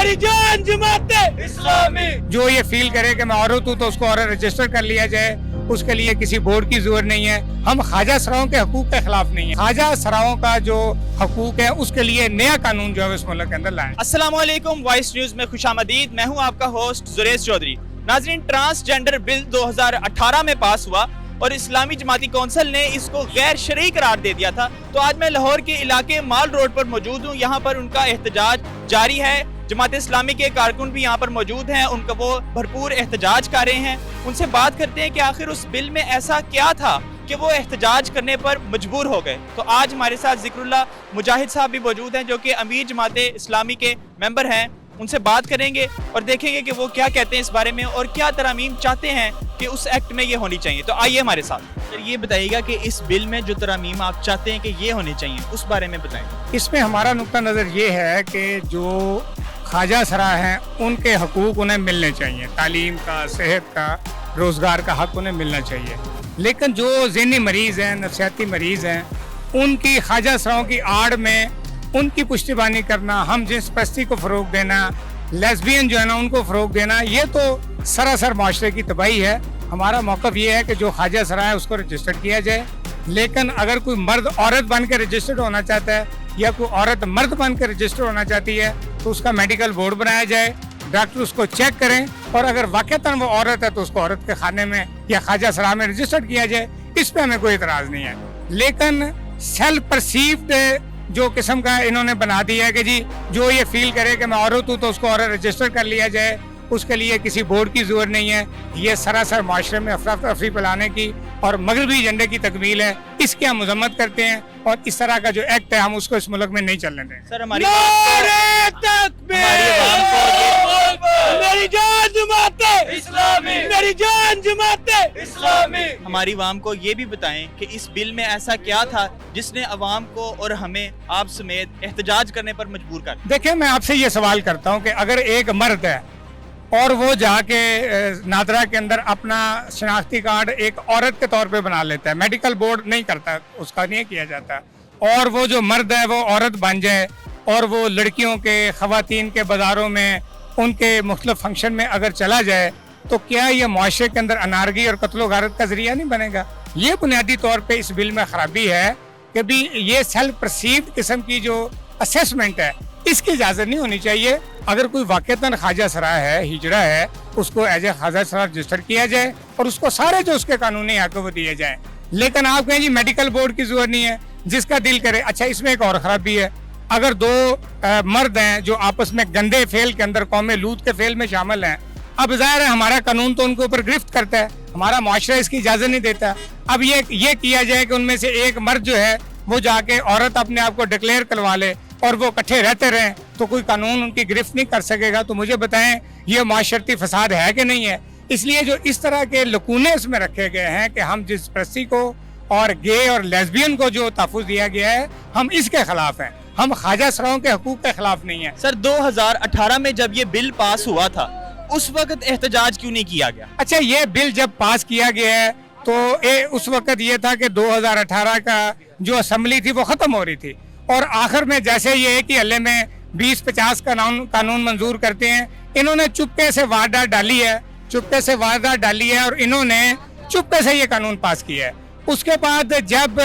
मेरी जान जमाते इस्लामी। जो ये फील करे कि मैं औरत हूँ तो उसको औरत रजिस्टर कर लिया जाए, उसके लिए किसी बोर्ड की जरूरत नहीं है। हम ख्वाजा सराओं के हकूक के खिलाफ नहीं है। ख्वाजा सराओं का जो हकूक है उसके लिए नया कानून जो है इस मुल्क के अंदर लाएं। अस्सलामुअलैकुम, वॉइस न्यूज में खुशामदीद। मैं हूं आपका होस्ट जुरेश चौधरी। नाजरीन, ट्रांसजेंडर बिल 2018 में पास हुआ और इस्लामी जमाती कौंसिल ने इसको गैर शरई करार दे दिया था। तो आज मैं लाहौर के इलाके माल रोड पर मौजूद हूँ। यहाँ पर उनका एहतजाज जारी है। जमात इस्लामी के कारकुन भी यहाँ पर मौजूद हैं, उनका वो भरपूर एहतजाज कर रहे हैं। उनसे बात करते हैं कि आखिर उस बिल में ऐसा क्या था कि वो एहतजाज करने पर मजबूर हो गए। तो आज हमारे साथ जिक्रुल्लाह मुजाहिद साहब भी मौजूद हैं, जो कि अमीर जमात इस्लामी के मेंबर हैं। उनसे बात करेंगे और देखेंगे कि वो क्या कहते हैं इस बारे में और क्या तरमीम चाहते हैं कि उस एक्ट में ये होनी चाहिए। तो आइए हमारे साथ। सर, ये बताइएगा कि इस बिल में जो तरमीम आप चाहते हैं कि ये होनी चाहिए, उस बारे में बताएं। इसमें हमारा नुक्ता नज़र ये है कि जो ख्वाजा सरा हैं उनके हकूक उन्हें मिलने चाहिए। तालीम का, सेहत का, रोज़गार का हक उन्हें मिलना चाहिए। लेकिन जो ज़हनी मरीज़ हैं, नफसियाती मरीज़ हैं, उनकी ख्वाजा सराओं की आड़ में उनकी पुष्टिबानी करना, हम जिस परस्ती को फ़रोग देना, लेस्बियन जो है ना उनको फ़रोग देना, ये तो सरासर माशरे की तबाही है। हमारा मौक़िफ़ ये है कि जो ख्वाजा सरा है उसको रजिस्टर किया जाए। लेकिन अगर कोई मर्द औरत बन के रजिस्टर्ड होना चाहता है या कोई औरत मर्द बन के रजिस्टर होना चाहती है तो उसका मेडिकल बोर्ड बनाया जाए, डॉक्टर उसको चेक करें और अगर वाक़तन वो औरत है तो उसको औरत के खाने में या ख्वाजा सरा में रजिस्टर्ड किया जाए। इस पर हमें कोई इतराज़ नहीं है। लेकिन सेल्फ परसीव्ड जो किस्म का इन्होंने बना दिया है कि जी जो ये फील करे कि मैं औरत हूँ तो उसको औरत रजिस्टर कर लिया जाए, उसके लिए किसी बोर्ड की जरूरत नहीं है, ये सरासर माशरे में अफरा तफरी फैलाने की और मगरबी एजेंडे की तकमील है। इसकी हम मजम्मत करते हैं और इस तरह का जो एक्ट है हम उसको इस मुल्क में नहीं चलने दें। सर, हमारी हमारी आवाम को ये भी बताएं कि इस बिल में ऐसा क्या था जिसने अवाम को और हमें आप समेत एहतजाज करने पर मजबूर कर। देखिए, मैं आपसे ये सवाल करता हूँ कि अगर एक मर्द है और वो जाके नादरा के अंदर अपना शनाख्ती कार्ड एक औरत के तौर पे बना लेता है, मेडिकल बोर्ड नहीं करता, उसका नहीं किया जाता, और वो जो मर्द है वो औरत बन जाए और वो लड़कियों के, ख़वातीन के बाज़ारों में उनके मुख्तलिफ फंक्शन में अगर चला जाए तो क्या ये मुआशरे के अंदर अनारगी और कत्लो गारत का जरिया नहीं बनेगा? ये बुनियादी तौर पे इस बिल में ख़राबी है कि भी ये सेल्फ परसीव्ड किस्म की जो असेसमेंट है इसकी इजाज़त नहीं होनी चाहिए। अगर कोई वाक़तन ख्वाजा सरा है, हिजड़ा है, उसको एज ए ख्वाजा सरा रजिस्टर किया जाए और उसको सारे जो उसके कानूनी हक वो दिए जाएँ। लेकिन आप कहें जी मेडिकल बोर्ड की जरूरत नहीं है, जिसका दिल करे। अच्छा, इसमें एक और ख़राबी है, अगर दो मर्द हैं जो आपस में गंदे फेल के अंदर कौमे लूत के फेल में शामिल हैं, अब ज़ाहिर है हमारा कानून तो उनके ऊपर गिरफ्त करता है, हमारा मुआशरा इसकी इजाज़त नहीं देता। अब ये किया जाए कि उनमें से एक मर्द जो है वो जाके औरत अपने आप को डिक्लेयर करवा ले और वो इकट्ठे रहते रहें तो कोई कानून उनकी गिरफ्त नहीं कर सकेगा। तो मुझे बताएं ये माशरती फसाद है कि नहीं है? इसलिए जो इस तरह के लकूने इसमें रखे गए हैं कि हम जिस परस्ती को और गे और लेस्बियन को जो तहफ़्फ़ुज़ दिया गया है हम इसके खिलाफ हैं। हम ख्वाजा सराओं के हकूक़ के खिलाफ नहीं है। सर, 2018 में जब ये बिल पास हुआ था उस वक्त एहतजाज क्यों नहीं किया गया? अच्छा, ये बिल जब पास किया गया है तो उस वक्त ये था कि 2018 का जो असम्बली थी वो ख़त्म हो रही थी और आखिर में जैसे ये एक ही हल्ले में 20-50 का कानून मंजूर करते हैं, इन्होंने चुप्पे से वारदात डाली है, चुप्पे से वारदात डाली है और इन्होंने चुप्पे से ये कानून पास किया है। उसके बाद जब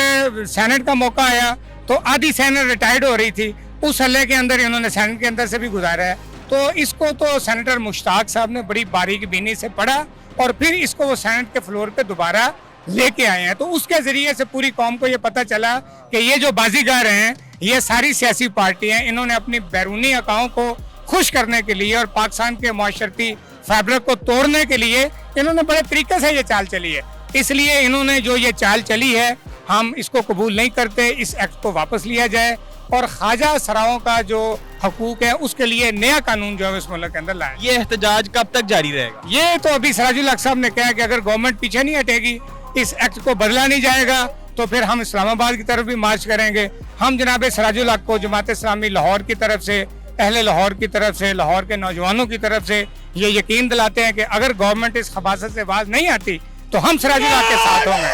सेनेट का मौका आया तो आधी सेनेट रिटायर्ड हो रही थी, उस हल्ले के अंदर इन्होंने सेनेट के अंदर से भी गुजारा है। तो इसको तो सेनेटर मुश्ताक साहब ने बड़ी बारीक बीनी से पढ़ा और फिर इसको वो सेनेट के फ्लोर पे दोबारा लेके आए हैं। तो उसके ज़रिए से पूरी कौम को ये पता चला कि ये जो बाजीगर हैं ये सारी सियासी पार्टियाँ, इन्होंने अपनी बैरूनी अकाओं को खुश करने के लिए और पाकिस्तान के माशरती फैब्रिक को तोड़ने के लिए इन्होंने बड़े तरीके से ये चाल चली है। इसलिए इन्होंने जो ये चाल चली है हम इसको कबूल नहीं करते। इस एक्ट को वापस लिया जाए और ख्वाजा सराओं का जो हकूक है उसके लिए नया कानून जो है इस मुल्क के अंदर लाएं। ये एहतजाज कब तक जारी रहेगा? ये तो अभी सराजुल हक साहब ने कहा कि अगर गवर्नमेंट पीछे नहीं हटेगी, इस एक्ट को बदला नहीं जाएगा तो फिर हम इस्लामाबाद की तरफ भी मार्च करेंगे। हम जनाब सराजुल हक को जमात इस्लामी लाहौर की तरफ से, अहले लाहौर की तरफ से, लाहौर के नौजवानों की तरफ से ये यकीन दिलाते हैं कि अगर गवर्नमेंट इस खबासत से बाज नहीं आती तो हम सराजुल हक के साथ होंगे।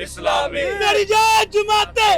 इस्लाम میری جان جماعتیں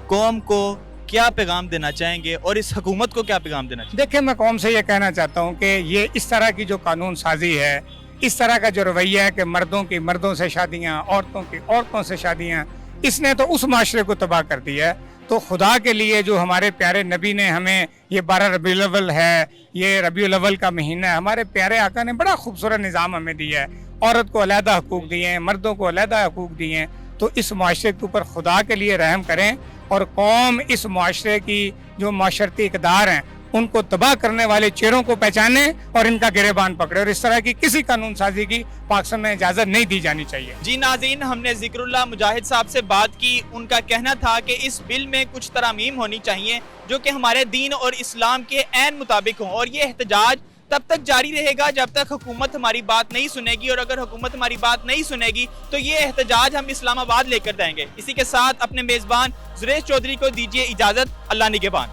قوم کو کیا پیغام دینا چاہیں گے اور اس حکومت کو کیا پیغام دینا چاہیں دیکھیں میں قوم سے یہ کہنا چاہتا ہوں کہ یہ اس طرح کی جو قانون سازی ہے، اس طرح کا جو رویہ ہے کہ مردوں کی مردوں سے شادیاں، عورتوں کی عورتوں سے شادیاں، اس نے تو اس معاشرے کو تباہ کر دیا ہے. تو خدا کے لیے جو ہمارے پیارے نبی نے ہمیں یہ 12 ربیع الاول ہے، یہ ربیع الاول کا مہینہ ہے، ہمارے پیارے آقا نے بڑا خوبصورت نظام ہمیں دیا ہے. عورت کو علیحدہ حقوق دیے ہیں، مردوں کو علیحدہ حقوق دیے ہیں. تو اس معاشرے کے اوپر خدا کے لیے رحم کریں اور قوم اس معاشرے کی جو معاشرتی اقدار ہیں ان کو تباہ کرنے والے چہروں کو پہچانے اور ان کا گریبان پکڑے، اور اس طرح کی کسی قانون سازی کی پاکستان میں اجازت نہیں دی جانی چاہیے. جی ناظرین، ہم نے ذکر اللہ مجاہد صاحب سے بات کی. ان کا کہنا تھا کہ اس بل میں کچھ ترامیم ہونی چاہیے جو کہ ہمارے دین اور اسلام کے عین مطابق ہوں، اور یہ احتجاج تب تک جاری رہے گا جب تک حکومت ہماری بات نہیں سنے گی، اور اگر حکومت ہماری بات نہیں سنے گی تو یہ احتجاج ہم اسلام آباد لے کر جائیں گے. اسی کے ساتھ اپنے میزبان زریش چودھری کو دیجیے اجازت. اللہ نگہبان.